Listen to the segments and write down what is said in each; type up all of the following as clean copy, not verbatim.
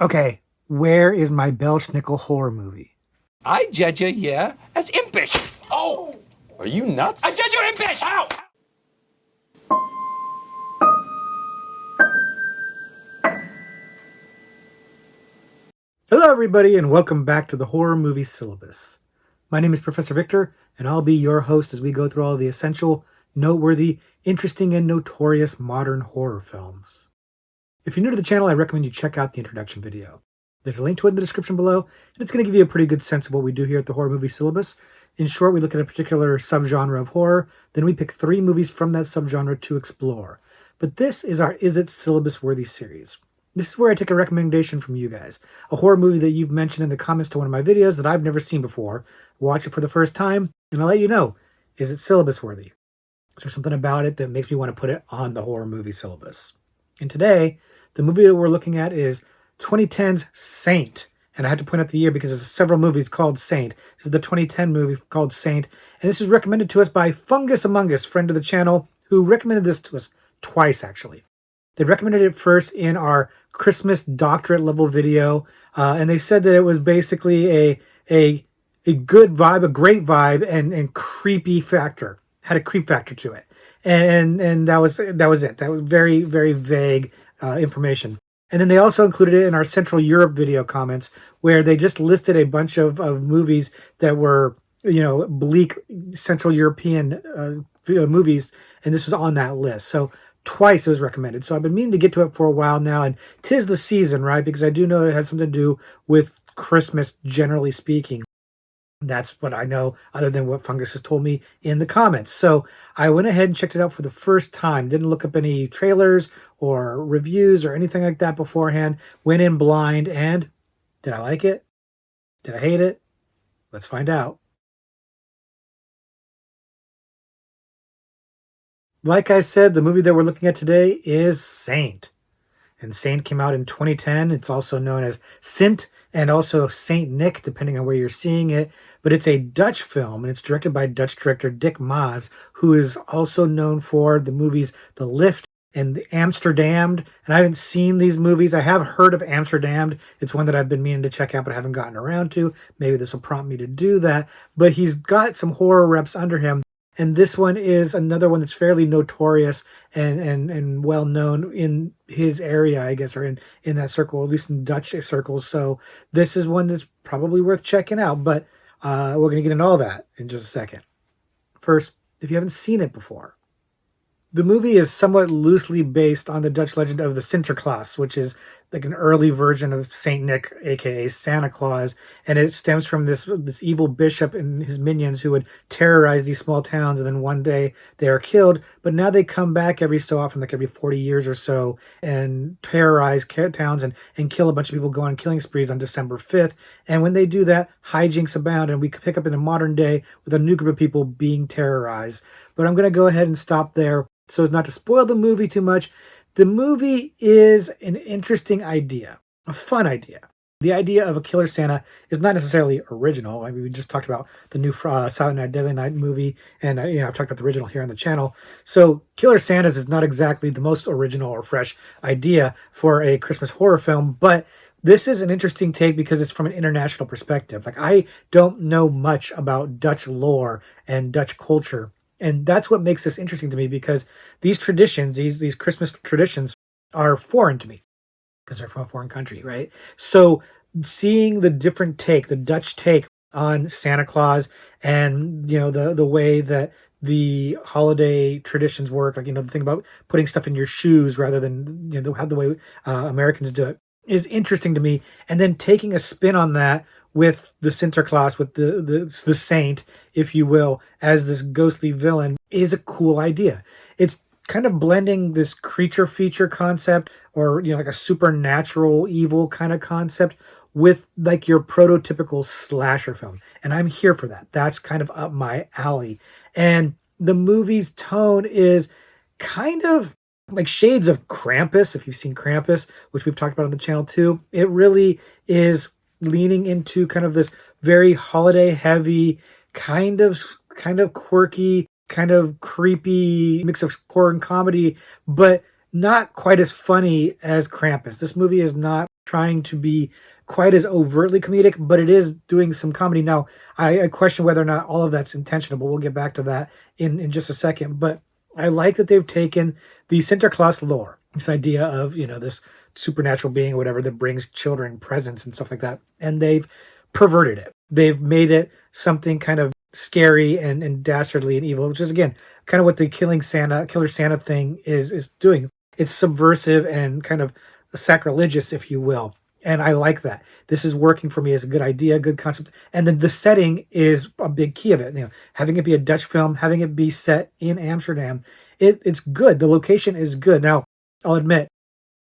Okay, where is my Belschnickel horror movie? I judge you, yeah, as impish. Oh! Are you nuts? I judge you impish! Ow! Hello everybody and welcome back to the Horror Movie Syllabus. My name is Professor Victor and I'll be your host as we go through all the essential, noteworthy, interesting, and notorious modern horror films. If you're new to the channel, I recommend you check out the introduction video. There's a link to it in the description below, and it's going to give you a pretty good sense of what we do here at the Horror Movie Syllabus. In short, we look at a particular subgenre of horror, then we pick 3 movies from that subgenre to explore. But this is our Is It Syllabus-Worthy series. This is where I take a recommendation from you guys. A horror movie that you've mentioned in the comments to one of my videos that I've never seen before. Watch it for the first time, and I'll let you know, is it syllabus-worthy? Is there something about it that makes me want to put it on the horror movie syllabus? And today, the movie that we're looking at is 2010's Saint. And I had to point out the year because there's several movies called Saint. This is the 2010 movie called Saint. And this was recommended to us by Fungus Among Us, friend of the channel, who recommended this to us twice, actually. They recommended it first in our Christmas doctorate level video. And they said that it was basically a good vibe, a great vibe, and creepy factor. Had a creep factor to it. And that was it. That was very, very vague information. And then they also included it in our Central Europe video comments, where they just listed a bunch of movies that were, bleak Central European movies, and this was on that list. So twice it was recommended. So I've been meaning to get to it for a while now, and 'tis the season, right? Because I do know it has something to do with Christmas, generally speaking. That's what I know, other than what Fungus has told me in the comments. So I went ahead and checked it out for the first time. Didn't look up any trailers or reviews or anything like that beforehand. Went in blind, and did I like it? Did I hate it? Let's find out. Like I said, the movie that we're looking at today is Saint. And Saint came out in 2010. It's also known as Sint and also Saint Nick, depending on where you're seeing it. But it's a Dutch film, and it's directed by Dutch director Dick Maas, who is also known for the movies The Lift and The Amsterdammed. And I haven't seen these movies. I have heard of Amsterdammed. It's one that I've been meaning to check out, but I haven't gotten around to. Maybe this will prompt me to do that. But he's got some horror reps under him. And this one is another one that's fairly notorious and well known in his area, I guess, or in that circle, at least in Dutch circles. So this is one that's probably worth checking out. But we're going to get into all that in just a second. First, if you haven't seen it before, the movie is somewhat loosely based on the Dutch legend of the Sinterklaas, which is like an early version of Saint Nick, aka Santa Claus, and it stems from this evil bishop and his minions who would terrorize these small towns, and then one day they are killed. But now they come back every so often, like every 40 years or so, and terrorize towns and kill a bunch of people, go on killing sprees on December 5th. And when they do that, hijinks abound, and we pick up in the modern day with a new group of people being terrorized. But I'm going to go ahead and stop there so as not to spoil the movie too much. The movie is an interesting idea, a fun idea. The idea of a killer Santa is not necessarily original. I mean, we just talked about the new Silent Night, Deadly Night movie, and I've talked about the original here on the channel. So Killer Santas is not exactly the most original or fresh idea for a Christmas horror film, but this is an interesting take because it's from an international perspective. Like, I don't know much about Dutch lore and Dutch culture. And that's what makes this interesting to me, because these traditions, these Christmas traditions, are foreign to me because they're from a foreign country, right? So seeing the different take, the Dutch take on Santa Claus, and the way that the holiday traditions work, like the thing about putting stuff in your shoes rather than the way Americans do it, is interesting to me. And then taking a spin on that with the Sinterklaas, with the saint, if you will, as this ghostly villain, is a cool idea. It's kind of blending this creature feature concept, or like a supernatural evil kind of concept, with like your prototypical slasher film. And I'm here for that. That's kind of up my alley. And the movie's tone is kind of like shades of Krampus, if you've seen Krampus, which we've talked about on the channel too. It really is leaning into kind of this very holiday heavy, kind of quirky, kind of creepy mix of horror and comedy, but not quite as funny as Krampus. This movie is not trying to be quite as overtly comedic, but it is doing some comedy. Now, I question whether or not all of that's intentional, but we'll get back to that in just a second. But I like that they've taken the Sinterklaas lore, this idea of, this supernatural being or whatever that brings children presents and stuff like that, and they've perverted it. They've made it something kind of scary and dastardly and evil, which is, again, kind of what the Killer Santa thing is doing. It's subversive and kind of sacrilegious, if you will. And I like that. This is working for me as a good idea, good concept. And then the setting is a big key of it. Having it be a Dutch film, having it be set in Amsterdam, it's good. The location is good. Now, I'll admit,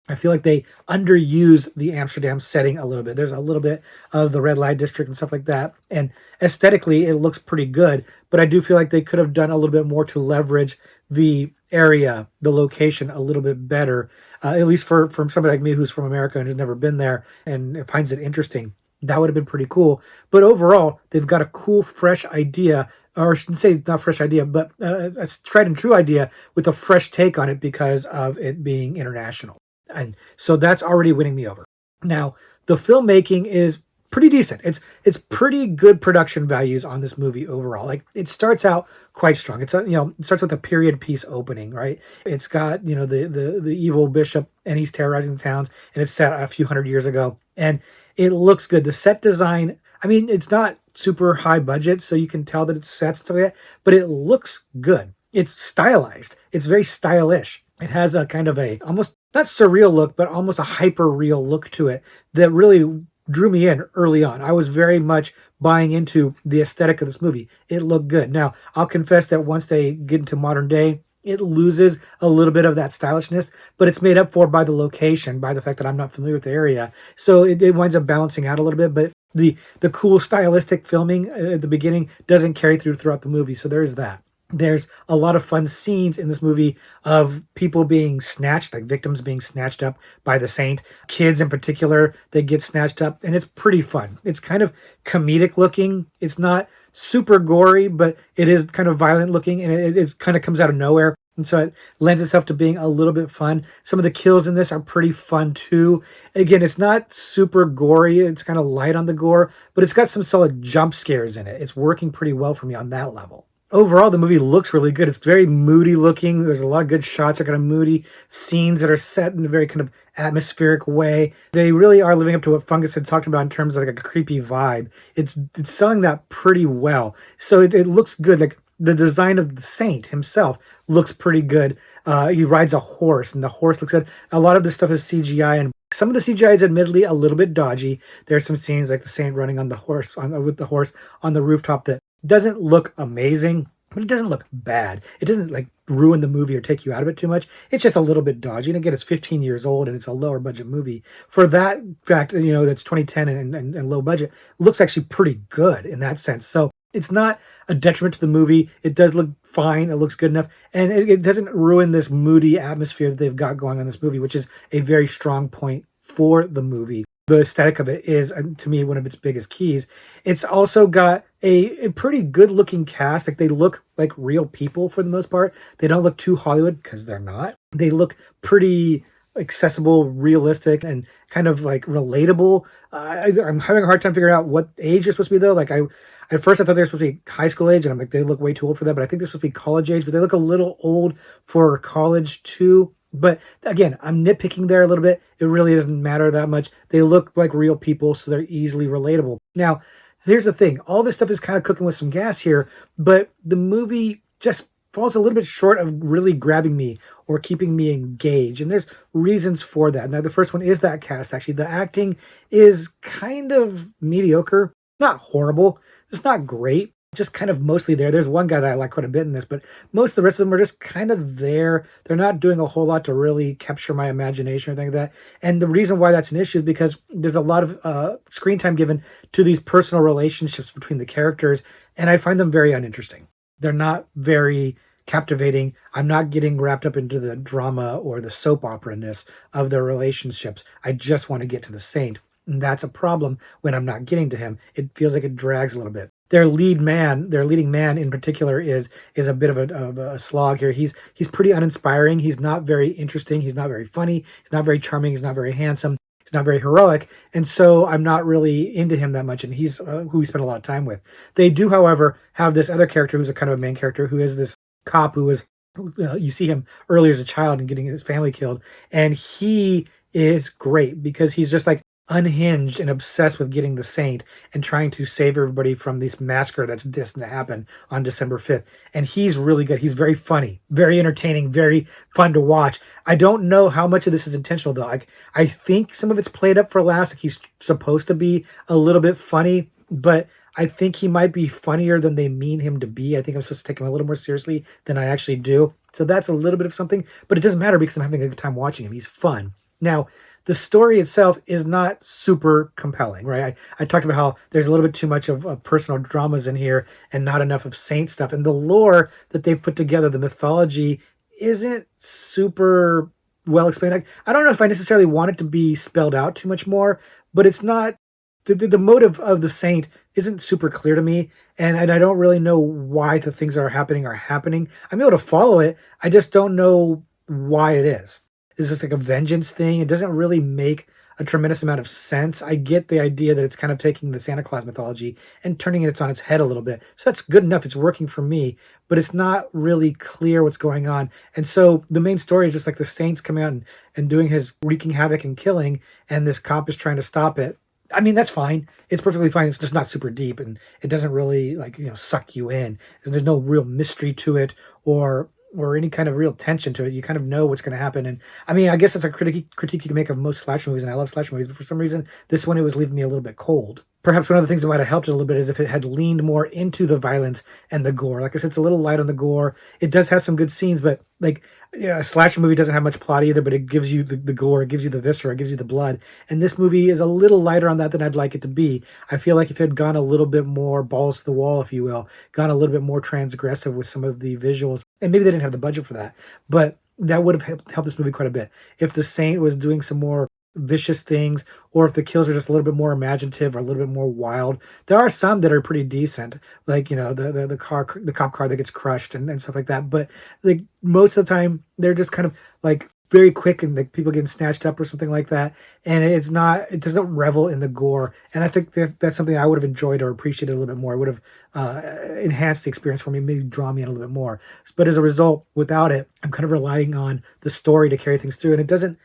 I feel like they underuse the Amsterdam setting a little bit. There's a little bit of the red light district and stuff like that. And aesthetically, it looks pretty good. But I do feel like they could have done a little bit more to leverage the area, the location a little bit better. At least from somebody like me who's from America and has never been there and finds it interesting. That would have been pretty cool. But overall, they've got a cool, fresh idea, or I shouldn't say not fresh idea, but a tried and true idea with a fresh take on it because of it being international. And so that's already winning me over. Now, the filmmaking is pretty decent. It's pretty good production values on this movie overall. Like, it starts out quite strong. It starts with a period piece opening, right? It's got, the evil bishop, and he's terrorizing the towns, and it's set a few hundred years ago. And it looks good. The set design, I mean, it's not super high budget, so you can tell that it's sets to that, but it looks good. It's stylized. It's very stylish. It has a kind of a almost not surreal look, but almost a hyper real look to it that really drew me in early on. I was very much buying into the aesthetic of this movie. It looked good. Now, I'll confess that once they get into modern day, it loses a little bit of that stylishness, but it's made up for by the location, by the fact that I'm not familiar with the area. So it winds up balancing out a little bit, but the cool stylistic filming at the beginning doesn't carry throughout the movie. So there is that. There's a lot of fun scenes in this movie of people being snatched, like victims being snatched up by the saint. Kids in particular, they get snatched up, and it's pretty fun. It's kind of comedic looking. It's not super gory, but it is kind of violent looking, and it kind of comes out of nowhere. And so it lends itself to being a little bit fun. Some of the kills in this are pretty fun too. Again, it's not super gory. It's kind of light on the gore, but it's got some solid jump scares in it. It's working pretty well for me on that level. Overall, the movie looks really good. It's very moody looking. There's a lot of good shots. They're kind of moody scenes that are set in a very kind of atmospheric way. They really are living up to what Fungus had talked about in terms of like a creepy vibe. It's selling that pretty well. So it looks good. Like the design of the saint himself looks pretty good. He rides a horse, and the horse looks good. A lot of this stuff is CGI, and some of the CGI is admittedly a little bit dodgy. There's some scenes like the saint running on the horse, with the horse on the rooftop that doesn't look amazing, but it doesn't look bad. It doesn't like ruin the movie or take you out of it too much. It's just a little bit dodgy. And again, it's 15 years old and it's a lower budget movie. For that fact, that's 2010 and low budget, looks actually pretty good in that sense. So it's not a detriment to the movie. It does look fine. It looks good enough. And it doesn't ruin this moody atmosphere that they've got going on in this movie, which is a very strong point for the movie. The aesthetic of it is, to me, one of its biggest keys. It's also got a pretty good looking cast. Like, they look like real people for the most part. They don't look too Hollywood, because they're not. They look pretty accessible, realistic, and kind of like relatable. I'm having a hard time figuring out what age they're supposed to be, though. Like, at first I thought they were supposed to be high school age, and I'm like, they look way too old for that. But I think they're supposed to be college age, but they look a little old for college too. But again, I'm nitpicking there a little bit. It really doesn't matter that much. They look like real people, so they're easily relatable. Now, here's the thing. All this stuff is kind of cooking with some gas here, but the movie just falls a little bit short of really grabbing me or keeping me engaged. And there's reasons for that. Now, the first one is that cast, actually. The acting is kind of mediocre. Not horrible. It's not great. Just kind of mostly there. There's one guy that I like quite a bit in this, but most of the rest of them are just kind of there. They're not doing a whole lot to really capture my imagination or anything like that. And the reason why that's an issue is because there's a lot of screen time given to these personal relationships between the characters, and I find them very uninteresting. They're not very captivating. I'm not getting wrapped up into the drama or the soap opera-ness of their relationships. I just want to get to the saint. And that's a problem when I'm not getting to him. It feels like it drags a little bit. Their leading man in particular is a bit of a slog here. He's pretty uninspiring. He's not very interesting. He's not very funny. He's not very charming. He's not very handsome. He's not very heroic, and so I'm not really into him that much. And he's who we spend a lot of time with. They do, however, have this other character who's a kind of a main character who is this cop who was you see him earlier as a child and getting his family killed, and he is great because he's just like unhinged and obsessed with getting the saint and trying to save everybody from this massacre that's destined to happen on December 5th. And he's really good. He's very funny, very entertaining, very fun to watch. I don't know how much of this is intentional though. I think some of it's played up for laughs. Like he's supposed to be a little bit funny, but I think he might be funnier than they mean him to be. I think I'm supposed to take him a little more seriously than I actually do. So that's a little bit of something, but it doesn't matter because I'm having a good time watching him. He's fun. Now, the story itself is not super compelling, right? I talked about how there's a little bit too much of personal dramas in here and not enough of saint stuff. And the lore that they've put together, the mythology, isn't super well explained. I don't know if I necessarily want it to be spelled out too much more, but it's not the motive of the saint isn't super clear to me, and I don't really know why the things that are happening. I'm able to follow it. I just don't know why it is. Is this like a vengeance thing? It doesn't really make a tremendous amount of sense. I get the idea that it's kind of taking the Santa Claus mythology and turning it on its head a little bit. So that's good enough. It's working for me, but it's not really clear what's going on. And so the main story is just like the saints coming out and doing his wreaking havoc and killing, and this cop is trying to stop it. I mean, that's fine. It's perfectly fine. It's just not super deep, and it doesn't really suck you in. There's no real mystery to it or any kind of real tension to it. You kind of know what's going to happen. And I mean, I guess that's a critique you can make of most slasher movies, and I love slasher movies, but for some reason, this one, it was leaving me a little bit cold. Perhaps one of the things that might have helped it a little bit is if it had leaned more into the violence and the gore. Like I said, it's a little light on the gore. It does have some good scenes, but like a slasher movie doesn't have much plot either, but it gives you the gore, it gives you the viscera, it gives you the blood. And this movie is a little lighter on that than I'd like it to be. I feel like if it had gone a little bit more balls to the wall, if you will, gone a little bit more transgressive with some of the visuals, and maybe they didn't have the budget for that, but that would have helped this movie quite a bit. If the Saint was doing some more vicious things, or if the kills are just a little bit more imaginative or a little bit more wild. There are some that are pretty decent, like the cop car that gets crushed and stuff like that. But like most of the time, they're just kind of like very quick and like people getting snatched up or something like that. And it doesn't revel in the gore. And I think that's something I would have enjoyed or appreciated a little bit more. It would have enhanced the experience for me, maybe draw me in a little bit more. But as a result, without it, I'm kind of relying on the story to carry things through, and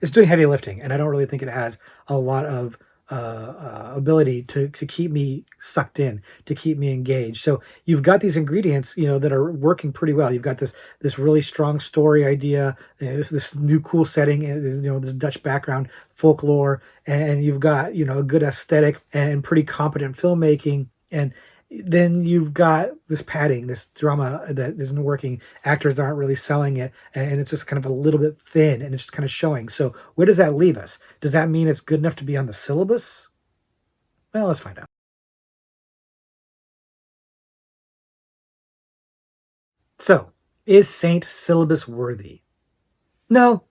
it's doing heavy lifting, and I don't really think it has a lot of ability to keep me sucked in, to keep me engaged. So you've got these ingredients, that are working pretty well. You've got this really strong story idea, this new cool setting, this Dutch background, folklore, and you've got a good aesthetic and pretty competent filmmaking, and then you've got this padding, this drama that isn't working. Actors aren't really selling it, and it's just kind of a little bit thin, and it's just kind of showing. So where does that leave us? Does that mean it's good enough to be on the syllabus? Well, let's find out. So, is Saint syllabus worthy? No,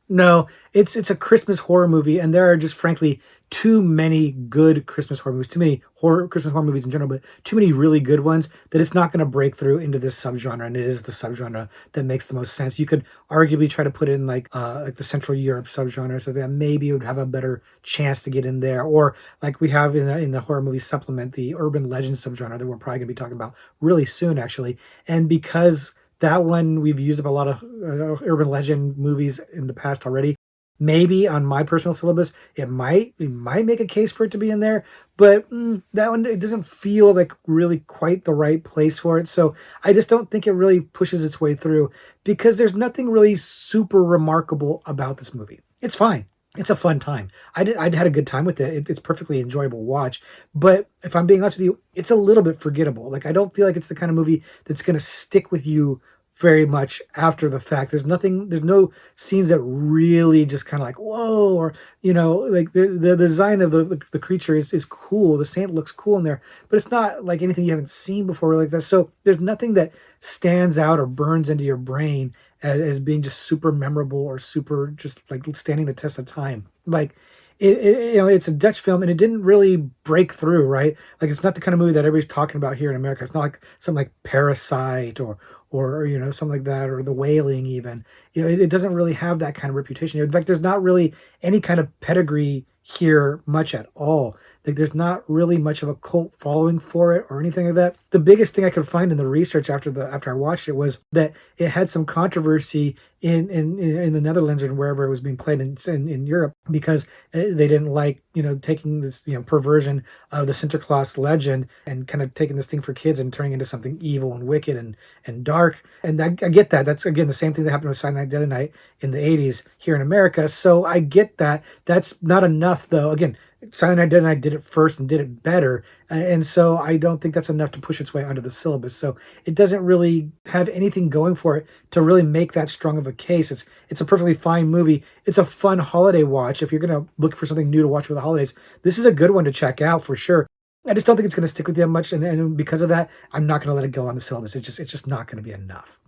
it's a Christmas horror movie, and there are just frankly too many good Christmas horror movies, too many Christmas horror movies in general, but too many really good ones that it's not going to break through into this subgenre, and it is the subgenre that makes the most sense. You could arguably try to put in like the Central Europe subgenre, so that maybe it would have a better chance to get in there, or like we have in the horror movie supplement, the urban legend subgenre that we're probably going to be talking about really soon, actually, and because that one, we've used up a lot of urban legend movies in the past already. Maybe on my personal syllabus, it might make a case for it to be in there, but that one, it doesn't feel like really quite the right place for it. So I just don't think it really pushes its way through because there's nothing really super remarkable about this movie. It's fine. It's a fun time. I'd had a good time with it. It's perfectly enjoyable watch. But if I'm being honest with you, it's a little bit forgettable. Like I don't feel like it's the kind of movie that's going to stick with you very much after the fact. There's no scenes that really just kind of like, whoa, or, like the design of the creature is cool. The saint looks cool in there, but it's not like anything you haven't seen before like that. So there's nothing that stands out or burns into your brain as being just super memorable or super just like standing the test of time. Like, it's a Dutch film and it didn't really break through, right? Like it's not the kind of movie that everybody's talking about here in America. It's not like something like Parasite or something like that, or The Wailing even. It doesn't really have that kind of reputation. In fact, there's not really any kind of pedigree hear much at all. Like there's not really much of a cult following for it or anything like that. The biggest thing I could find in the research after I watched it was that it had some controversy in the Netherlands and wherever it was being played in Europe because they didn't like taking this perversion of the Sinterklaas legend and kind of taking this thing for kids and turning into something evil and wicked and dark. And I get that. That's again the same thing that happened with Silent Night Deadly Night in the 80s here in America. So I get that. That's not enough though. Again, Silent Night Deadly Night did it first and did it better. And so I don't think that's enough to push its way under the syllabus. So it doesn't really have anything going for it to really make that strong of a case. It's a perfectly fine movie. It's a fun holiday watch. If you're going to look for something new to watch for the holidays, this is a good one to check out for sure. I just don't think it's going to stick with you much. And because of that, I'm not going to let it go on the syllabus. It's just not going to be enough.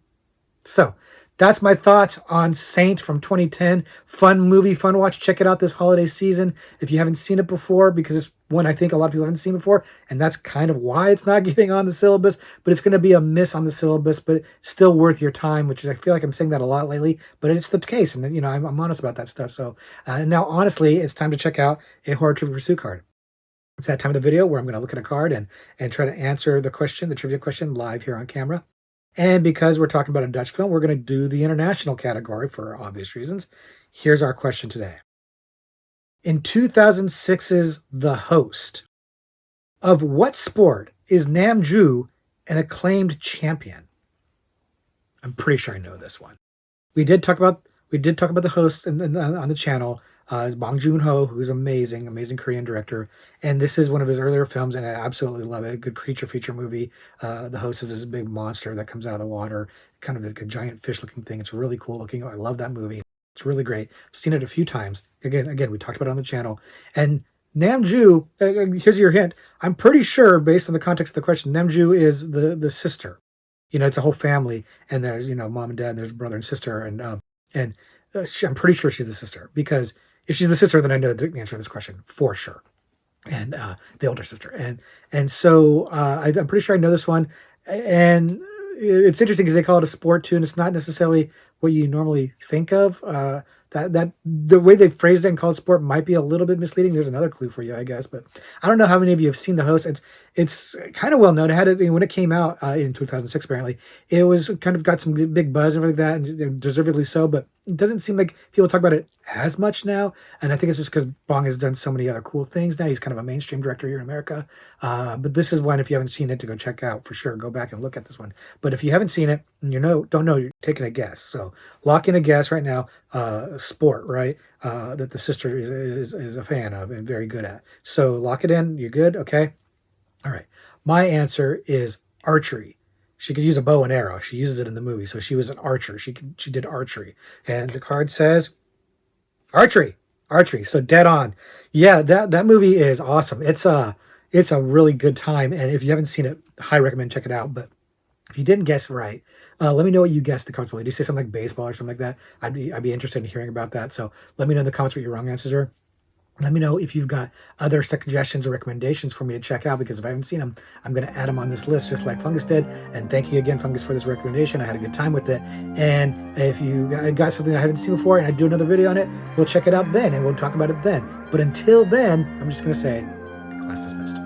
So that's my thoughts on Saint from 2010. Fun movie, fun watch. Check it out this holiday season if you haven't seen it before, because it's one I think a lot of people haven't seen before, and that's kind of why it's not getting on the syllabus, but it's going to be a miss on the syllabus, but still worth your time, which is, I feel like I'm saying that a lot lately, but it's the case, and I'm honest about that stuff. So now, honestly, it's time to check out a Horror Trivia Pursuit card. It's that time of the video where I'm going to look at a card and try to answer the trivia question live here on camera. And because we're talking about a Dutch film, we're going to do the international category for obvious reasons. Here's our question today. In 2006's The Host, of what sport is Nam Ju an acclaimed champion? I'm pretty sure I know this one. We did talk about The Host on the channel. It's Bong Joon-ho, who's amazing Korean director. And this is one of his earlier films, and I absolutely love it. Good creature feature movie. The Host is this big monster that comes out of the water, kind of like a giant fish-looking thing. It's really cool looking. I love that movie. It's really great. I've seen it a few times. Again, we talked about it on the channel. And Namju, here's your hint. I'm pretty sure, based on the context of the question, Namju is the sister. It's a whole family, and there's mom and dad, and there's brother and sister, and I'm pretty sure she's the sister, because if she's the sister, then I know the answer to this question for sure. And the older sister. And so I'm pretty sure I know this one. And it's interesting because they call it a sport too, and it's not necessarily what you normally think of. That the way they phrased it and called it sport might be a little bit misleading. There's another clue for you, I guess. But I don't know how many of you have seen The Host. It's kind of well known. It had it when it came out in 2006. Apparently, it was kind of got some big buzz and everything like that, and deservedly so. But it doesn't seem like people talk about it as much now. And I think it's just because Bong has done so many other cool things now. He's kind of a mainstream director here in America. But this is one, if you haven't seen it, to go check out for sure. Go back and look at this one. But if you haven't seen it and don't know, you're taking a guess. So lock in a guess right now. Sport, right? That the sister is a fan of and very good at. So lock it in. You're good? Okay. All right. My answer is archery. She could use a bow and arrow. She uses it in the movie. So she was an archer. She did archery. And the card says archery. So dead on. Yeah, that movie is awesome. It's a really good time. And if you haven't seen it, I highly recommend check it out. But if you didn't guess right, let me know what you guessed the comments below. Did you say something like baseball or something like that? I'd be interested in hearing about that. So let me know in the comments what your wrong answers are. Let me know if you've got other suggestions or recommendations for me to check out, because if I haven't seen them, I'm going to add them on this list just like Fungus did. And thank you again, Fungus, for this recommendation. I had a good time with it. And if you got something I haven't seen before and I do another video on it, we'll check it out then and we'll talk about it then. But until then, I'm just going to say, class dismissed.